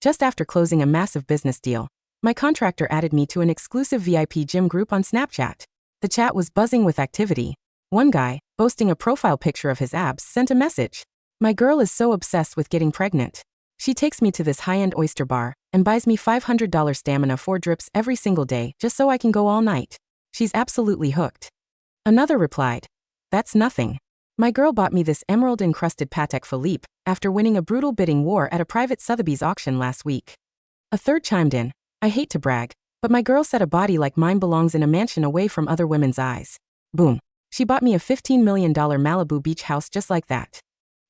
Just after closing a massive business deal, my contractor added me to an exclusive VIP gym group on Snapchat. The chat was buzzing with activity. One guy, boasting a profile picture of his abs, sent a message. My girl is so obsessed with getting pregnant. She takes me to this high-end oyster bar and buys me $500 stamina 4 drips every single day just so I can go all night. She's absolutely hooked. Another replied, "That's nothing. My girl bought me this emerald-encrusted Patek Philippe after winning a brutal bidding war at a private Sotheby's auction last week." A third chimed in, "I hate to brag, but my girl said a body like mine belongs in a mansion away from other women's eyes. Boom. She bought me a $15 million Malibu beach house just like that."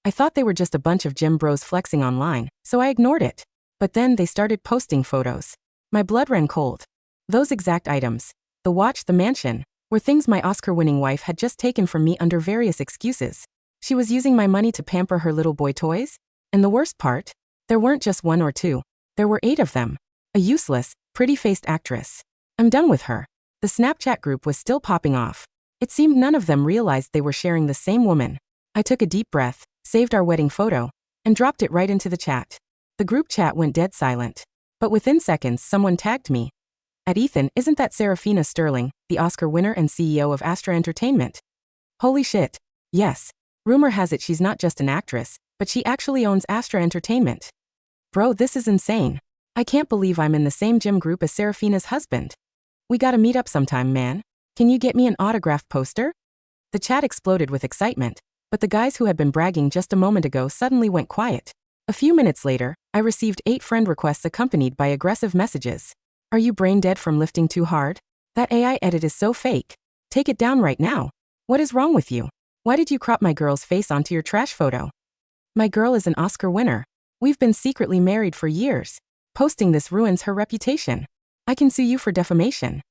I thought they were just a bunch of gym bros flexing online, so I ignored it. But then they started posting photos. My blood ran cold. Those exact items, the watch, the mansion, were things my Oscar-winning wife had just taken from me under various excuses. She was using my money to pamper her little boy toys. And the worst part? There weren't just 1 or 2. There were 8 of them. A useless, pretty-faced actress. I'm done with her. The Snapchat group was still popping off. It seemed none of them realized they were sharing the same woman. I took a deep breath, saved our wedding photo, and dropped it right into the chat. The group chat went dead silent. But within seconds someone tagged me. "At Ethan, isn't that Serafina Sterling, the Oscar winner and CEO of Astra Entertainment?" Holy shit. Yes. Rumor has it she's not just an actress, but she actually owns Astra Entertainment. Bro, this is insane. I can't believe I'm in the same gym group as Serafina's husband. We gotta meet up sometime, man. Can you get me an autograph poster? The chat exploded with excitement, but the guys who had been bragging just a moment ago suddenly went quiet. A few minutes later, I received 8 friend requests accompanied by aggressive messages. "Are you brain dead from lifting too hard? That AI edit is so fake. Take it down right now. What is wrong with you? Why did you crop my girl's face onto your trash photo? My girl is an Oscar winner. We've been secretly married for years. Posting this ruins her reputation. I can sue you for defamation.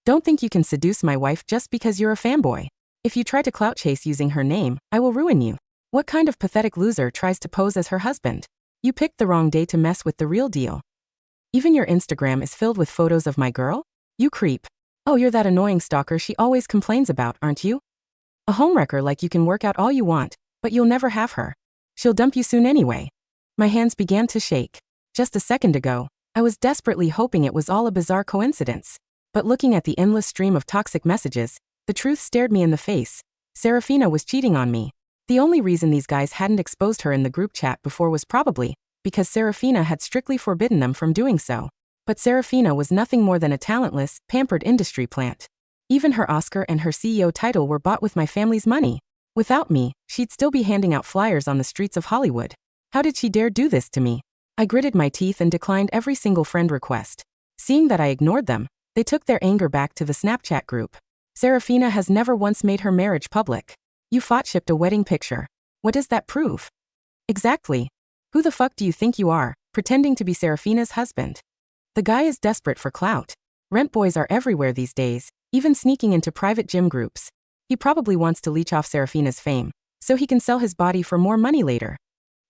Don't think you can seduce my wife just because you're a fanboy. If you try to clout chase using her name, I will ruin you. What kind of pathetic loser tries to pose as her husband? You picked the wrong day to mess with the real deal. Even your Instagram is filled with photos of my girl? You creep. Oh, you're that annoying stalker she always complains about, aren't you? A homewrecker like you can work out all you want, but you'll never have her. She'll dump you soon anyway." My hands began to shake. Just a second ago, I was desperately hoping it was all a bizarre coincidence. But looking at the endless stream of toxic messages, the truth stared me in the face. Serafina was cheating on me. The only reason these guys hadn't exposed her in the group chat before was probably because Serafina had strictly forbidden them from doing so. But Serafina was nothing more than a talentless, pampered industry plant. Even her Oscar and her CEO title were bought with my family's money. Without me, she'd still be handing out flyers on the streets of Hollywood. How did she dare do this to me? I gritted my teeth and declined every single friend request. Seeing that I ignored them, they took their anger back to the Snapchat group. "Serafina has never once made her marriage public. You photoshopped a wedding picture. What does that prove?" "Exactly. Who the fuck do you think you are, pretending to be Serafina's husband?" The guy is desperate for clout. Rent boys are everywhere these days, even sneaking into private gym groups. He probably wants to leech off Serafina's fame, so he can sell his body for more money later.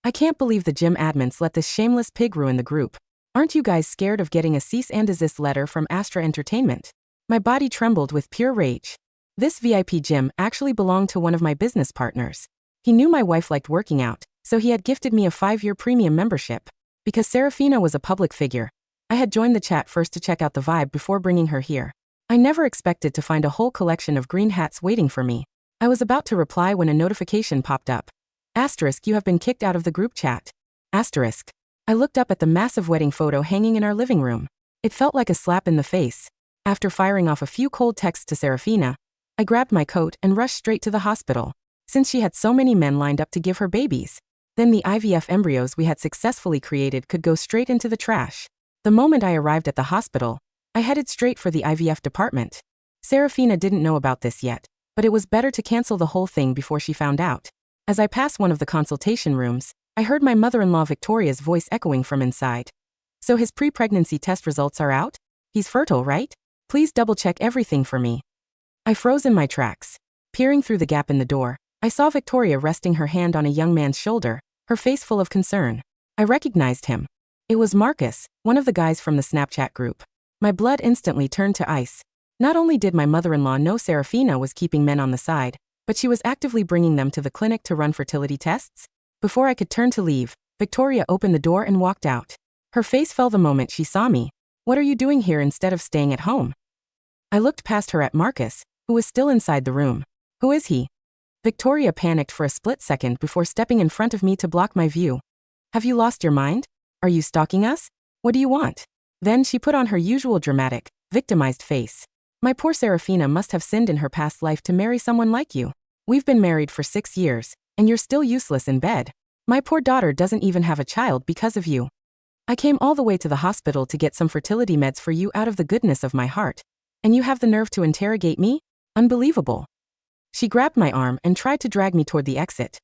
I can't believe the gym admins let this shameless pig ruin the group. Aren't you guys scared of getting a cease and desist letter from Astra Entertainment? My body trembled with pure rage. This VIP gym actually belonged to one of my business partners. He knew my wife liked working out, so he had gifted me a 5-year premium membership. Because Serafina was a public figure, I had joined the chat first to check out the vibe before bringing her here. I never expected to find a whole collection of green hats waiting for me. I was about to reply when a notification popped up. Asterisk, you have been kicked out of the group chat. Asterisk. I looked up at the massive wedding photo hanging in our living room. It felt like a slap in the face. After firing off a few cold texts to Serafina, I grabbed my coat and rushed straight to the hospital, since she had so many men lined up to give her babies. Then the IVF embryos we had successfully created could go straight into the trash. The moment I arrived at the hospital, I headed straight for the IVF department. Serafina didn't know about this yet, but it was better to cancel the whole thing before she found out. As I passed one of the consultation rooms, I heard my mother-in-law Victoria's voice echoing from inside. "So his pre-pregnancy test results are out? He's fertile, right? Please double-check everything for me." I froze in my tracks. Peering through the gap in the door, I saw Victoria resting her hand on a young man's shoulder, her face full of concern. I recognized him. It was Marcus, one of the guys from the Snapchat group. My blood instantly turned to ice. Not only did my mother-in-law know Serafina was keeping men on the side, but she was actively bringing them to the clinic to run fertility tests. Before I could turn to leave, Victoria opened the door and walked out. Her face fell the moment she saw me. What are you doing here instead of staying at home? I looked past her at Marcus, who was still inside the room. Who is he? Victoria panicked for a split second before stepping in front of me to block my view. Have you lost your mind? Are you stalking us? What do you want? Then she put on her usual dramatic, victimized face. My poor Serafina must have sinned in her past life to marry someone like you. We've been married for 6 years, and you're still useless in bed. My poor daughter doesn't even have a child because of you. I came all the way to the hospital to get some fertility meds for you out of the goodness of my heart. And you have the nerve to interrogate me? Unbelievable. She grabbed my arm and tried to drag me toward the exit.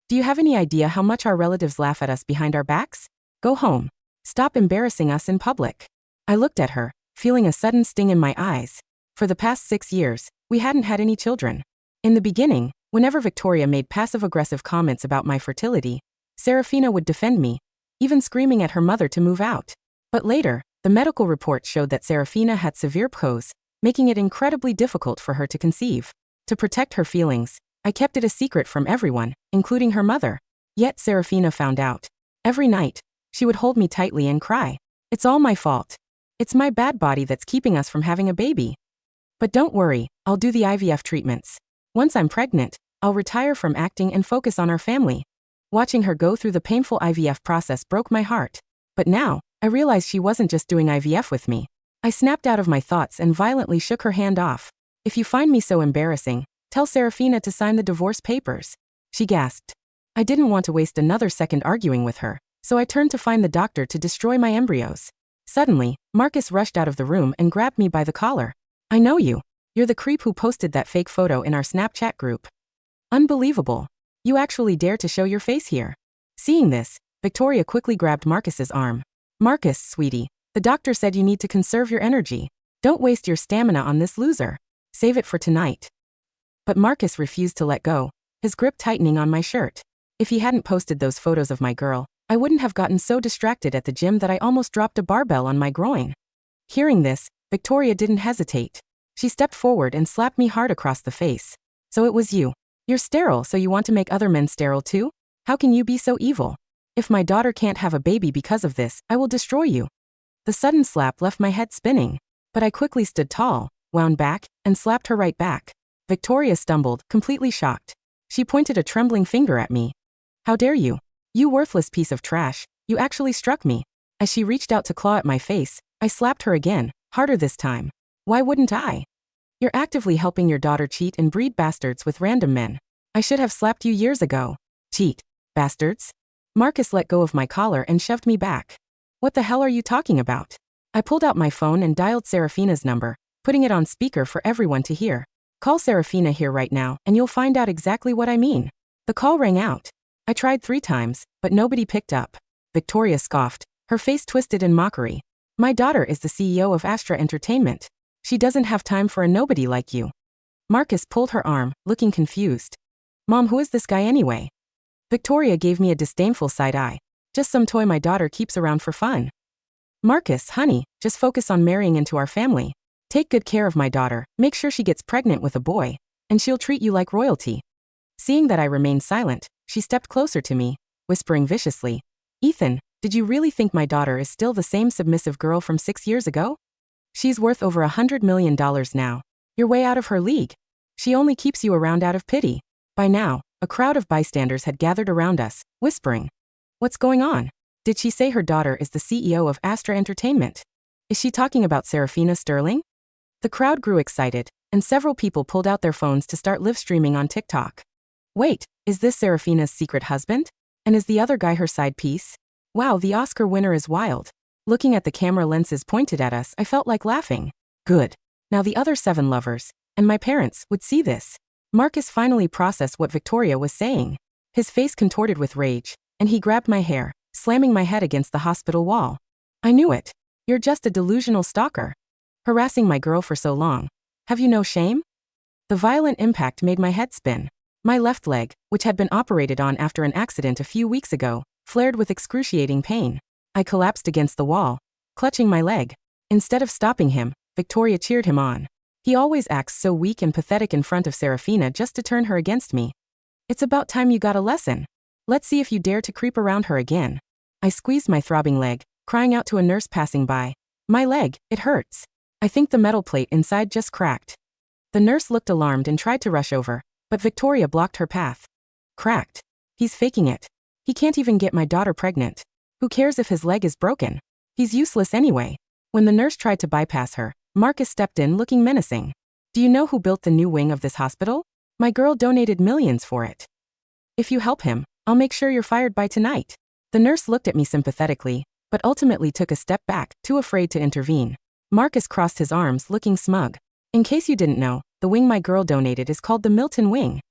Do you have any idea how much our relatives laugh at us behind our backs? Go home. Stop embarrassing us in public. I looked at her, feeling a sudden sting in my eyes. For the past 6 years, we hadn't had any children. In the beginning, whenever Victoria made passive-aggressive comments about my fertility, Serafina would defend me, even screaming at her mother to move out. But later, the medical report showed that Serafina had severe PCOS, making it incredibly difficult for her to conceive. To protect her feelings, I kept it a secret from everyone, including her mother. Yet Serafina found out. Every night, she would hold me tightly and cry. It's all my fault. It's my bad body that's keeping us from having a baby. But don't worry, I'll do the IVF treatments. Once I'm pregnant, I'll retire from acting and focus on our family. Watching her go through the painful IVF process broke my heart. But now, I realized she wasn't just doing IVF with me. I snapped out of my thoughts and violently shook her hand off. If you find me so embarrassing, tell Serafina to sign the divorce papers. She gasped. I didn't want to waste another second arguing with her, so I turned to find the doctor to destroy my embryos. Suddenly, Marcus rushed out of the room and grabbed me by the collar. I know you. You're the creep who posted that fake photo in our Snapchat group. Unbelievable. You actually dare to show your face here. Seeing this, Victoria quickly grabbed Marcus's arm. Marcus, sweetie, the doctor said you need to conserve your energy. Don't waste your stamina on this loser. Save it for tonight. But Marcus refused to let go, his grip tightening on my shirt. If he hadn't posted those photos of my girl, I wouldn't have gotten so distracted at the gym that I almost dropped a barbell on my groin. Hearing this, Victoria didn't hesitate. She stepped forward and slapped me hard across the face. So it was you. You're sterile, so you want to make other men sterile too? How can you be so evil? If my daughter can't have a baby because of this, I will destroy you. The sudden slap left my head spinning, but I quickly stood tall, wound back, and slapped her right back. Victoria stumbled, completely shocked. She pointed a trembling finger at me. How dare you? You worthless piece of trash, you actually struck me. As she reached out to claw at my face, I slapped her again, harder this time. Why wouldn't I? You're actively helping your daughter cheat and breed bastards with random men. I should have slapped you years ago. Cheat. Bastards? Marcus let go of my collar and shoved me back. What the hell are you talking about? I pulled out my phone and dialed Serafina's number, putting it on speaker for everyone to hear. Call Serafina here right now and you'll find out exactly what I mean. The call rang out. I tried 3 times, but nobody picked up. Victoria scoffed, her face twisted in mockery. My daughter is the CEO of Astra Entertainment. She doesn't have time for a nobody like you. Marcus pulled her arm, looking confused. Mom, who is this guy anyway? Victoria gave me a disdainful side eye. Just some toy my daughter keeps around for fun. Marcus, honey, just focus on marrying into our family. Take good care of my daughter, make sure she gets pregnant with a boy, and she'll treat you like royalty. Seeing that I remained silent, she stepped closer to me, whispering viciously, Ethan, did you really think my daughter is still the same submissive girl from 6 years ago? She's worth over $100 million now. You're way out of her league. She only keeps you around out of pity. By now, a crowd of bystanders had gathered around us, whispering. What's going on? Did she say her daughter is the CEO of Astra Entertainment? Is she talking about Serafina Sterling? The crowd grew excited, and several people pulled out their phones to start live streaming on TikTok. Wait, is this Serafina's secret husband? And is the other guy her side piece? Wow, the Oscar winner is wild. Looking at the camera lenses pointed at us, I felt like laughing. Good. Now the other 7 lovers, and my parents, would see this. Marcus finally processed what Victoria was saying. His face contorted with rage, and he grabbed my hair, slamming my head against the hospital wall. I knew it. You're just a delusional stalker. Harassing my girl for so long. Have you no shame? The violent impact made my head spin. My left leg, which had been operated on after an accident a few weeks ago, flared with excruciating pain. I collapsed against the wall, clutching my leg. Instead of stopping him, Victoria cheered him on. He always acts so weak and pathetic in front of Serafina just to turn her against me. It's about time you got a lesson. Let's see if you dare to creep around her again. I squeezed my throbbing leg, crying out to a nurse passing by. My leg, it hurts. I think the metal plate inside just cracked. The nurse looked alarmed and tried to rush over, but Victoria blocked her path. Cracked. He's faking it. He can't even get my daughter pregnant. Who cares if his leg is broken? He's useless anyway. When the nurse tried to bypass her, Marcus stepped in looking menacing. Do you know who built the new wing of this hospital? My girl donated millions for it. If you help him, I'll make sure you're fired by tonight. The nurse looked at me sympathetically, but ultimately took a step back, too afraid to intervene. Marcus crossed his arms, looking smug. In case you didn't know, the wing my girl donated is called the Milton Wing.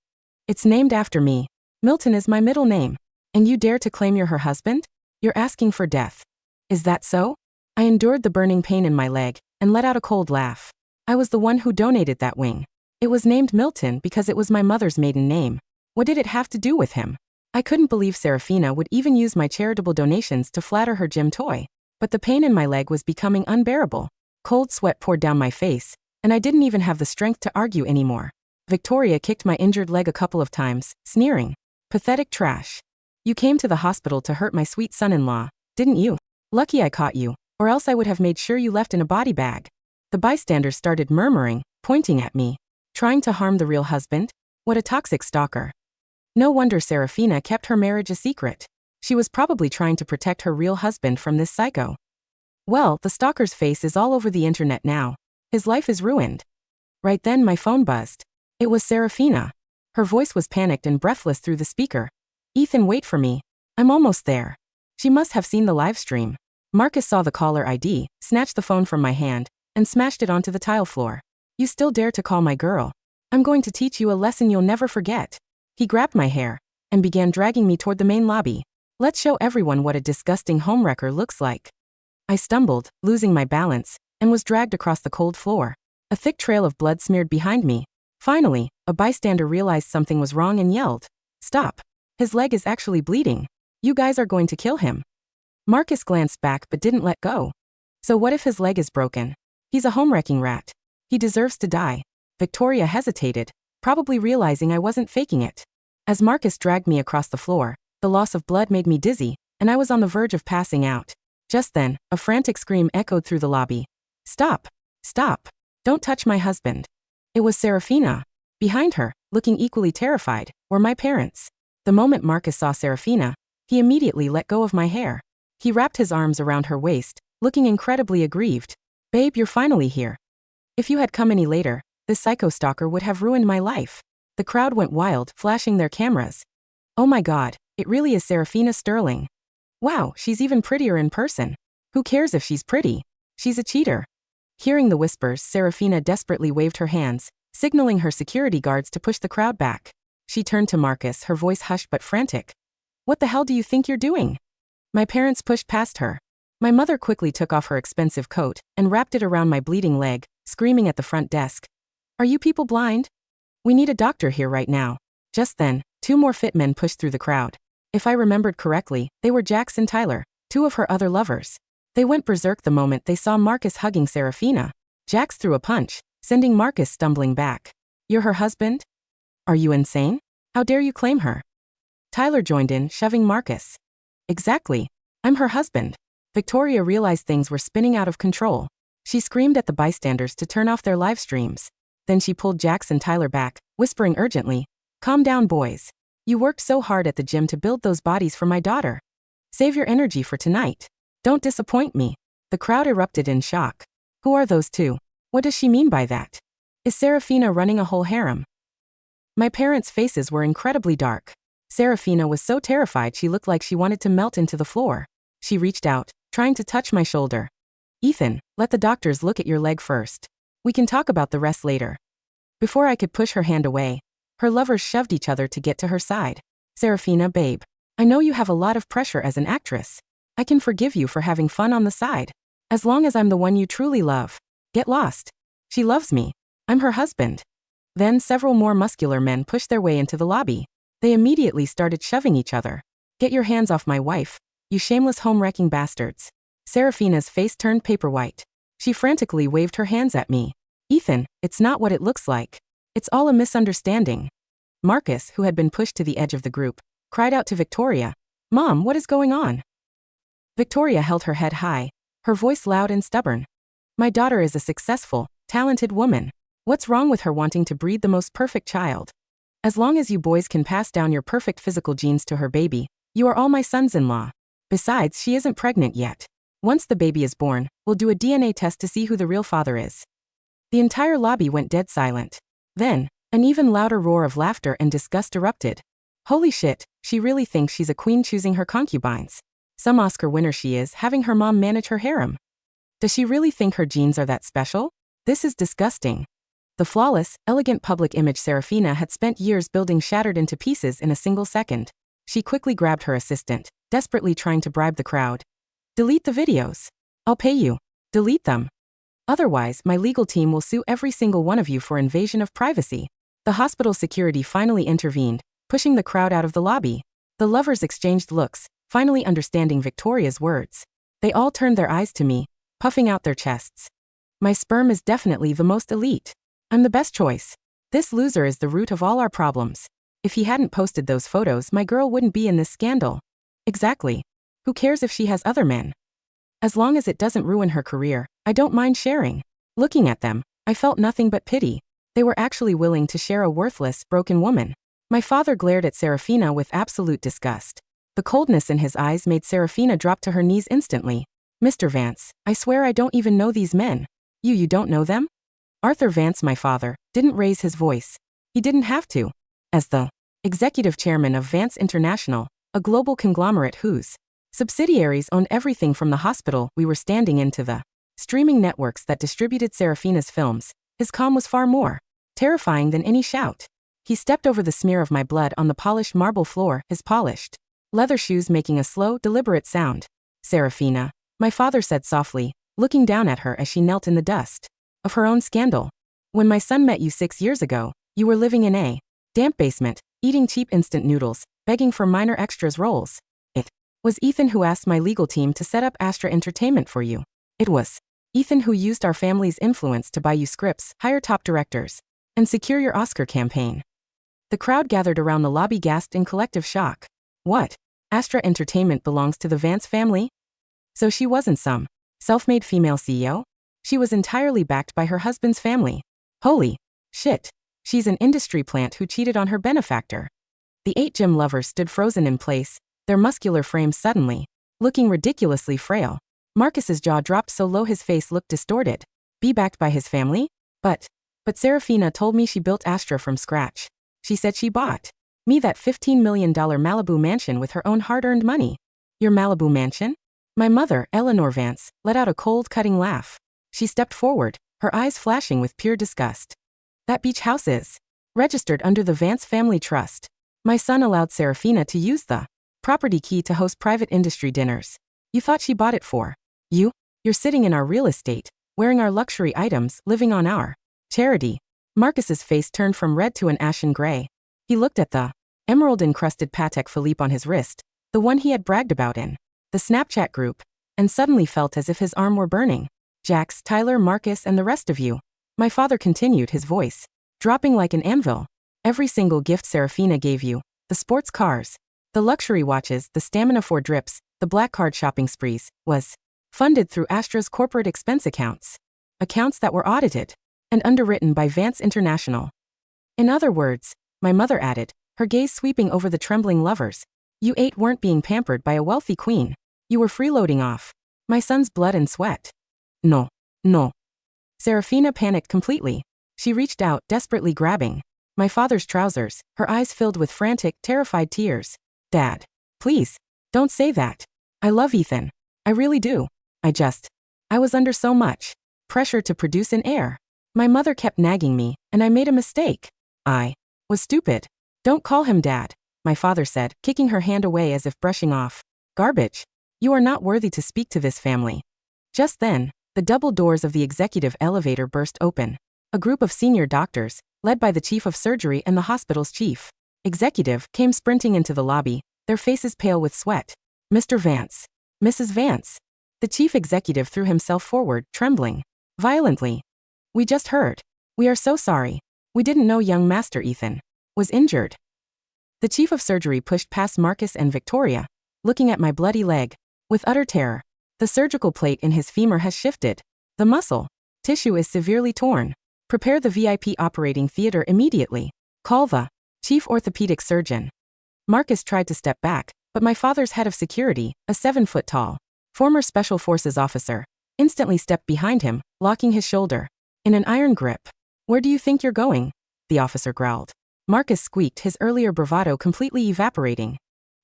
It's named after me. Milton is my middle name. And you dare to claim you're her husband? You're asking for death. Is that so? I endured the burning pain in my leg and let out a cold laugh. I was the one who donated that wing. It was named Milton because it was my mother's maiden name. What did it have to do with him? I couldn't believe Serafina would even use my charitable donations to flatter her gym toy. But the pain in my leg was becoming unbearable. Cold sweat poured down my face, and I didn't even have the strength to argue anymore. Victoria kicked my injured leg a couple of times, sneering. Pathetic trash. You came to the hospital to hurt my sweet son-in-law, didn't you? Lucky I caught you, or else I would have made sure you left in a body bag. The bystanders started murmuring, pointing at me. Trying to harm the real husband? What a toxic stalker. No wonder Serafina kept her marriage a secret. She was probably trying to protect her real husband from this psycho. Well, the stalker's face is all over the internet now. His life is ruined. Right then my phone buzzed. It was Serafina. Her voice was panicked and breathless through the speaker. Ethan, wait for me. I'm almost there. She must have seen the live stream. Marcus saw the caller ID, snatched the phone from my hand, and smashed it onto the tile floor. You still dare to call my girl? I'm going to teach you a lesson you'll never forget. He grabbed my hair and began dragging me toward the main lobby. Let's show everyone what a disgusting homewrecker looks like. I stumbled, losing my balance, and was dragged across the cold floor. A thick trail of blood smeared behind me. Finally, a bystander realized something was wrong and yelled, "Stop. His leg is actually bleeding. You guys are going to kill him." Marcus glanced back but didn't let go. So what if his leg is broken? He's a homewrecking rat. He deserves to die. Victoria hesitated, probably realizing I wasn't faking it. As Marcus dragged me across the floor, the loss of blood made me dizzy, and I was on the verge of passing out. Just then, a frantic scream echoed through the lobby. Stop! Stop! Don't touch my husband. It was Serafina. Behind her, looking equally terrified, were my parents. The moment Marcus saw Serafina, he immediately let go of my hair. He wrapped his arms around her waist, looking incredibly aggrieved. Babe, you're finally here. If you had come any later, this psycho stalker would have ruined my life. The crowd went wild, flashing their cameras. Oh my god, it really is Serafina Sterling. Wow, she's even prettier in person. Who cares if she's pretty? She's a cheater. Hearing the whispers, Serafina desperately waved her hands, signaling her security guards to push the crowd back. She turned to Marcus, her voice hushed but frantic. What the hell do you think you're doing? My parents pushed past her. My mother quickly took off her expensive coat and wrapped it around my bleeding leg, screaming at the front desk. Are you people blind? We need a doctor here right now. Just then, two more fit men pushed through the crowd. If I remembered correctly, they were Jax and Tyler, two of her other lovers. They went berserk the moment they saw Marcus hugging Serafina. Jax threw a punch, sending Marcus stumbling back. You're her husband? Are you insane? How dare you claim her? Tyler joined in, shoving Marcus. Exactly. I'm her husband. Victoria realized things were spinning out of control. She screamed at the bystanders to turn off their live streams. Then she pulled Jax and Tyler back, whispering urgently, Calm down, boys. You worked so hard at the gym to build those bodies for my daughter. Save your energy for tonight. Don't disappoint me. The crowd erupted in shock. Who are those two? What does she mean by that? Is Serafina running a whole harem? My parents' faces were incredibly dark. Serafina was so terrified she looked like she wanted to melt into the floor. She reached out, trying to touch my shoulder. Ethan, let the doctors look at your leg first. We can talk about the rest later. Before I could push her hand away, her lovers shoved each other to get to her side. Serafina, babe, I know you have a lot of pressure as an actress. I can forgive you for having fun on the side. As long as I'm the one you truly love. Get lost. She loves me. I'm her husband. Then several more muscular men pushed their way into the lobby. They immediately started shoving each other. Get your hands off my wife, you shameless home-wrecking bastards. Serafina's face turned paper white. She frantically waved her hands at me. Ethan, it's not what it looks like. It's all a misunderstanding. Marcus, who had been pushed to the edge of the group, cried out to Victoria, Mom, what is going on? Victoria held her head high, her voice loud and stubborn. My daughter is a successful, talented woman. What's wrong with her wanting to breed the most perfect child? As long as you boys can pass down your perfect physical genes to her baby, you are all my sons-in-law. Besides, she isn't pregnant yet. Once the baby is born, we'll do a DNA test to see who the real father is. The entire lobby went dead silent. Then, an even louder roar of laughter and disgust erupted. Holy shit, she really thinks she's a queen choosing her concubines. Some Oscar winner she is, having her mom manage her harem. Does she really think her genes are that special? This is disgusting. The flawless, elegant public image Serafina had spent years building shattered into pieces in a single second. She quickly grabbed her assistant, desperately trying to bribe the crowd. Delete the videos. I'll pay you. Delete them. Otherwise, my legal team will sue every single one of you for invasion of privacy. The hospital security finally intervened, pushing the crowd out of the lobby. The lovers exchanged looks, finally understanding Victoria's words. They all turned their eyes to me, puffing out their chests. My sperm is definitely the most elite. I'm the best choice. This loser is the root of all our problems. If he hadn't posted those photos, my girl wouldn't be in this scandal. Exactly. Who cares if she has other men? As long as it doesn't ruin her career, I don't mind sharing. Looking at them, I felt nothing but pity. They were actually willing to share a worthless, broken woman. My father glared at Serafina with absolute disgust. The coldness in his eyes made Serafina drop to her knees instantly. Mr. Vance, I swear I don't even know these men. You don't know them? Arthur Vance, my father, didn't raise his voice. He didn't have to. As the executive chairman of Vance International, a global conglomerate whose subsidiaries owned everything from the hospital we were standing in to the streaming networks that distributed Serafina's films, his calm was far more terrifying than any shout. He stepped over the smear of my blood on the polished marble floor, his polished leather shoes making a slow, deliberate sound. Serafina, my father said softly, looking down at her as she knelt in the dust of her own scandal. When my son met you 6 years ago, you were living in a damp basement, eating cheap instant noodles, begging for minor extras roles. It was Ethan who asked my legal team to set up Astra Entertainment for you. It was Ethan who used our family's influence to buy you scripts, hire top directors, and secure your Oscar campaign. The crowd gathered around the lobby gasped in collective shock. What? Astra Entertainment belongs to the Vance family? So she wasn't some self-made female CEO? She was entirely backed by her husband's family. Holy shit. She's an industry plant who cheated on her benefactor. The 8 gym lovers stood frozen in place, their muscular frames suddenly looking ridiculously frail. Marcus's jaw dropped so low his face looked distorted. Be backed by his family? But Serafina told me she built Astra from scratch. She said she bought me that $15 million Malibu mansion with her own hard-earned money. Your Malibu mansion? My mother, Eleanor Vance, let out a cold, cutting laugh. She stepped forward, her eyes flashing with pure disgust. That beach house is registered under the Vance Family Trust. My son allowed Serafina to use the property key to host private industry dinners. You thought she bought it for you? You're sitting in our real estate, wearing our luxury items, living on our charity. Marcus's face turned from red to an ashen gray. He looked at the emerald-encrusted Patek Philippe on his wrist, the one he had bragged about in the Snapchat group, and suddenly felt as if his arm were burning. Jax, Tyler, Marcus, and the rest of you. My father continued, his voice dropping like an anvil. Every single gift Serafina gave you, the sports cars, the luxury watches, the stamina 4 drips, the black card shopping sprees, was funded through Astra's corporate expense accounts. Accounts that were audited and underwritten by Vance International. In other words, my mother added, her gaze sweeping over the trembling lovers, you 8 weren't being pampered by a wealthy queen. You were freeloading off my son's blood and sweat. No. Serafina panicked completely. She reached out, desperately grabbing my father's trousers, her eyes filled with frantic, terrified tears. Dad, please, don't say that. I love Ethan. I really do. I was under so much pressure to produce an heir. My mother kept nagging me, and I made a mistake. I was stupid. Don't call him Dad, my father said, kicking her hand away as if brushing off garbage. You are not worthy to speak to this family. Just then, the double doors of the executive elevator burst open. A group of senior doctors, led by the chief of surgery and the hospital's chief executive, came sprinting into the lobby, their faces pale with sweat. Mr. Vance. Mrs. Vance. The chief executive threw himself forward, trembling violently. We just heard. We are so sorry. We didn't know young Master Ethan was injured. The chief of surgery pushed past Marcus and Victoria, looking at my bloody leg. with utter terror. The surgical plate in his femur has shifted. The muscle tissue is severely torn. Prepare the VIP operating theater immediately. Call the chief orthopedic surgeon. Marcus tried to step back, but my father's head of security, a 7-foot-tall, former Special Forces officer, instantly stepped behind him, locking his shoulder in an iron grip. "Where do you think you're going?" the officer growled. Marcus squeaked, his earlier bravado completely evaporating.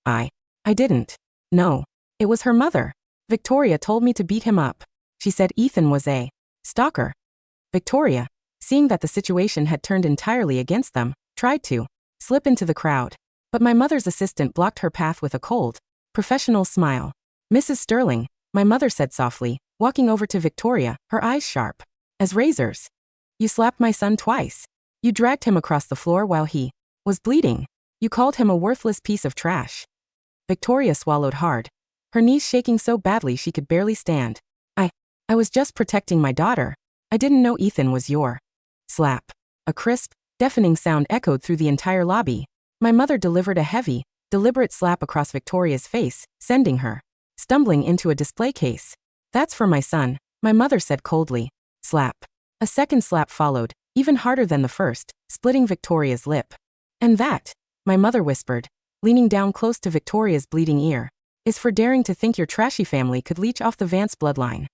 I didn't. No. It was her mother. Victoria told me to beat him up. She said Ethan was a stalker. Victoria, seeing that the situation had turned entirely against them, tried to slip into the crowd. But my mother's assistant blocked her path with a cold, professional smile. "Mrs. Sterling," my mother said softly, walking over to Victoria, her eyes sharp as razors. "You slapped my son twice. You dragged him across the floor while he was bleeding. You called him a worthless piece of trash." Victoria swallowed hard, her knees shaking so badly she could barely stand. I was just protecting my daughter. I didn't know Ethan was your slap." A crisp, deafening sound echoed through the entire lobby. My mother delivered a heavy, deliberate slap across Victoria's face, sending her stumbling into a display case. "That's for my son," my mother said coldly. Slap. A second slap followed, even harder than the first, splitting Victoria's lip. "And that," my mother whispered, leaning down close to Victoria's bleeding ear, "is for daring to think your trashy family could leech off the Vance bloodline."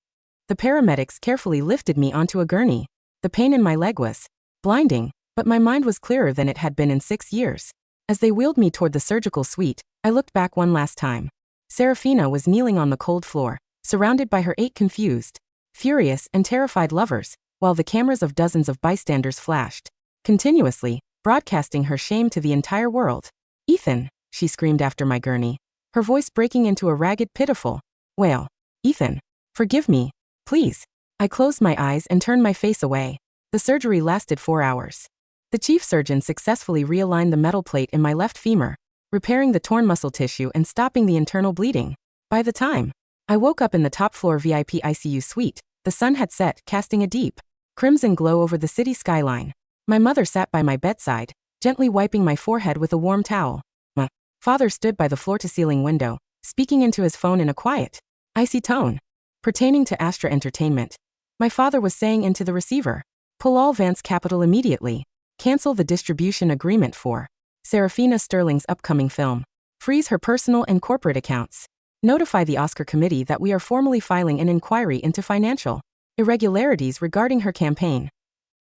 The paramedics carefully lifted me onto a gurney. The pain in my leg was blinding, but my mind was clearer than it had been in 6 years. As they wheeled me toward the surgical suite, I looked back one last time. Serafina was kneeling on the cold floor, surrounded by her 8 confused, furious, and terrified lovers, while the cameras of dozens of bystanders flashed continuously, broadcasting her shame to the entire world. "Ethan," she screamed after my gurney, her voice breaking into a ragged, pitiful wail. "Ethan, forgive me, please." I closed my eyes and turned my face away. The surgery lasted 4 hours. The chief surgeon successfully realigned the metal plate in my left femur, repairing the torn muscle tissue and stopping the internal bleeding. By the time I woke up in the top-floor VIP ICU suite, the sun had set, casting a deep, crimson glow over the city skyline. My mother sat by my bedside, gently wiping my forehead with a warm towel. My father stood by the floor-to-ceiling window, speaking into his phone in a quiet, icy tone. Pertaining to Astra Entertainment, my father was saying into the receiver, "Pull all Vance capital immediately. Cancel the distribution agreement for Serafina Sterling's upcoming film. Freeze her personal and corporate accounts. Notify the Oscar committee that we are formally filing an inquiry into financial irregularities regarding her campaign."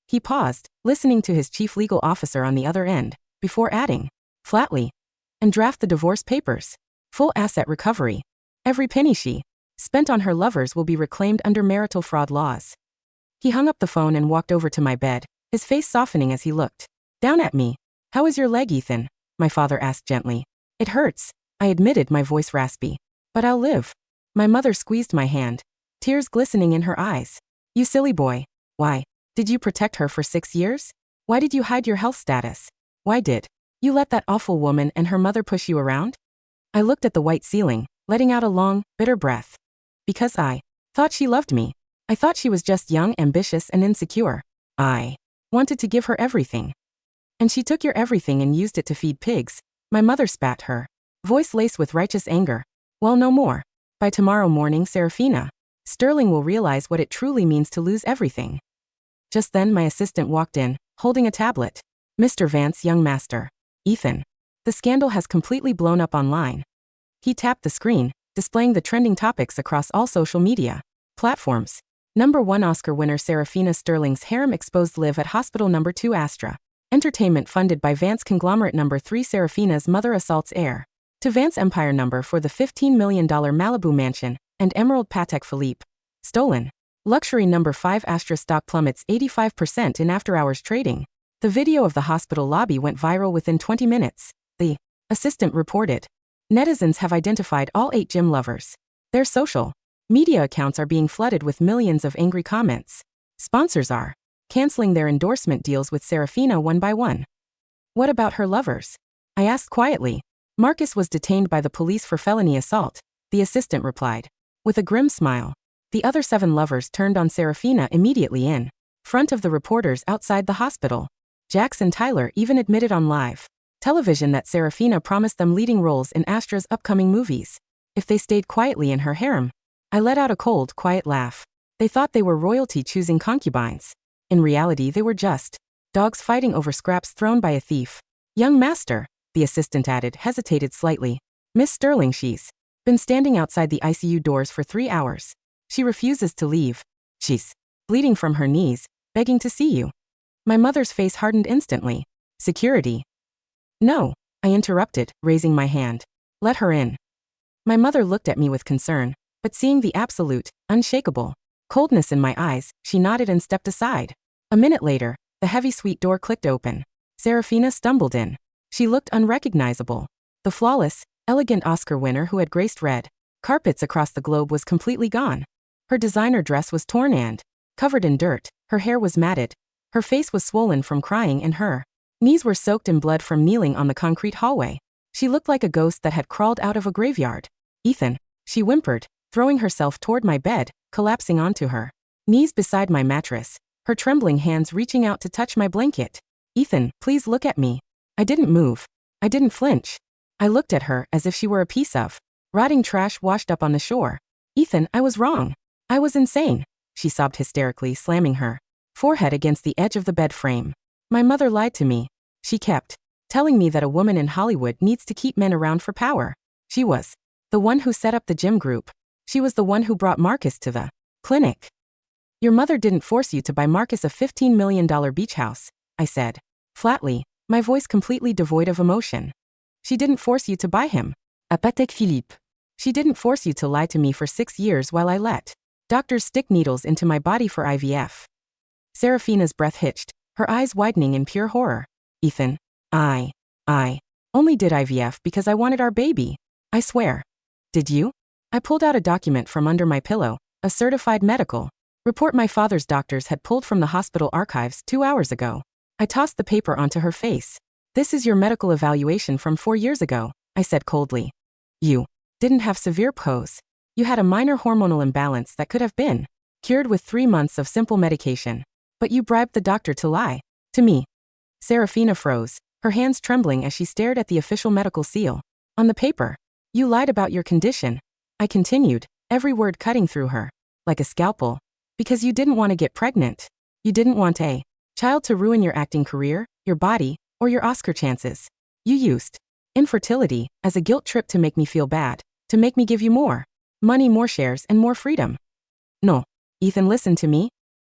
He paused, listening to his chief legal officer on the other end, before adding, flatly, "And draft the divorce papers. Full asset recovery. Every penny she spent on her lovers will be reclaimed under marital fraud laws." He hung up the phone and walked over to my bed, his face softening as he looked down at me. "How is your leg, Ethan?" my father asked gently. "It hurts," I admitted, my voice raspy. "But I'll live." My mother squeezed my hand, tears glistening in her eyes. "You silly boy. Why did you protect her for 6 years? Why did you hide your health status? Why did you let that awful woman and her mother push you around?" I looked at the white ceiling, letting out a long, bitter breath. "Because I thought she loved me. I thought she was just young, ambitious, and insecure. I wanted to give her everything. And she took your everything and used it to feed pigs." My mother spat, her voice laced with righteous anger. "Well, no more. By tomorrow morning, Serafina Sterling will realize what it truly means to lose everything." Just then my assistant walked in, holding a tablet. "Mr. Vance, young master. Ethan. The scandal has completely blown up online." He tapped the screen, displaying the trending topics across all social media platforms. #1 Oscar winner Serafina Sterling's harem exposed. Live at hospital. #2 Astra Entertainment funded by Vance conglomerate. #3 Serafina's mother assaults heir to Vance empire. For the $15 million Malibu mansion and emerald Patek Philippe stolen. Luxury. #5 Astra stock plummets 85% in after-hours trading. The video of the hospital lobby went viral within 20 minutes, the assistant reported. Netizens have identified all 8 gym lovers. Their social media accounts are being flooded with millions of angry comments. Sponsors are canceling their endorsement deals with Serafina one by one. "What about her lovers?" I asked quietly. "Marcus was detained by the police for felony assault," the assistant replied, with a grim smile. The other 7 lovers turned on Serafina immediately in front of the reporters outside the hospital. Jax and Tyler even admitted on live television that Serafina promised them leading roles in Astra's upcoming movies. If they stayed quietly in her harem. I let out a cold, quiet laugh. They thought they were royalty choosing concubines. In reality, they were just dogs fighting over scraps thrown by a thief. Young master, the assistant added, hesitated slightly. Miss Sterling, she's been standing outside the ICU doors for 3 hours. She refuses to leave. She's bleeding from her knees, begging to see you. My mother's face hardened instantly. Security. No, I interrupted, raising my hand. Let her in. My mother looked at me with concern, but seeing the absolute, unshakable coldness in my eyes, she nodded and stepped aside. A minute later, the heavy suite door clicked open. Serafina stumbled in. She looked unrecognizable. The flawless, elegant Oscar winner who had graced red carpets across the globe was completely gone. Her designer dress was torn and covered in dirt, her hair was matted, her face was swollen from crying, and her knees were soaked in blood from kneeling on the concrete hallway. She looked like a ghost that had crawled out of a graveyard. Ethan, she whimpered, throwing herself toward my bed, collapsing onto her knees beside my mattress, her trembling hands reaching out to touch my blanket. Ethan, please look at me. I didn't move. I didn't flinch. I looked at her as if she were a piece of rotting trash washed up on the shore. Ethan, I was wrong. I was insane. She sobbed hysterically, slamming her forehead against the edge of the bed frame. My mother lied to me. She kept telling me that a woman in Hollywood needs to keep men around for power. She was the one who set up the gym group. She was the one who brought Marcus to the clinic. Your mother didn't force you to buy Marcus a $15 million beach house, I said, flatly, my voice completely devoid of emotion. She didn't force you to buy him a Patek Philippe. She didn't force you to lie to me for 6 years while I let doctors stick needles into my body for IVF. Serafina's breath hitched, her eyes widening in pure horror. Ethan, I only did IVF because I wanted our baby. I swear. Did you? I pulled out a document from under my pillow, a certified medical report my father's doctors had pulled from the hospital archives 2 hours ago. I tossed the paper onto her face. This is your medical evaluation from 4 years ago, I said coldly. You didn't have severe PCOS. You had a minor hormonal imbalance that could have been cured with 3 months of simple medication. But you bribed the doctor to lie to me. Serafina froze, her hands trembling as she stared at the official medical seal. On the paper, you lied about your condition. I continued, every word cutting through her like a scalpel. Because you didn't want to get pregnant. You didn't want a child to ruin your acting career, your body, or your Oscar chances. You used infertility as a guilt trip to make me feel bad, to make me give you more money, more shares, and more freedom. No. Ethan, listen to me.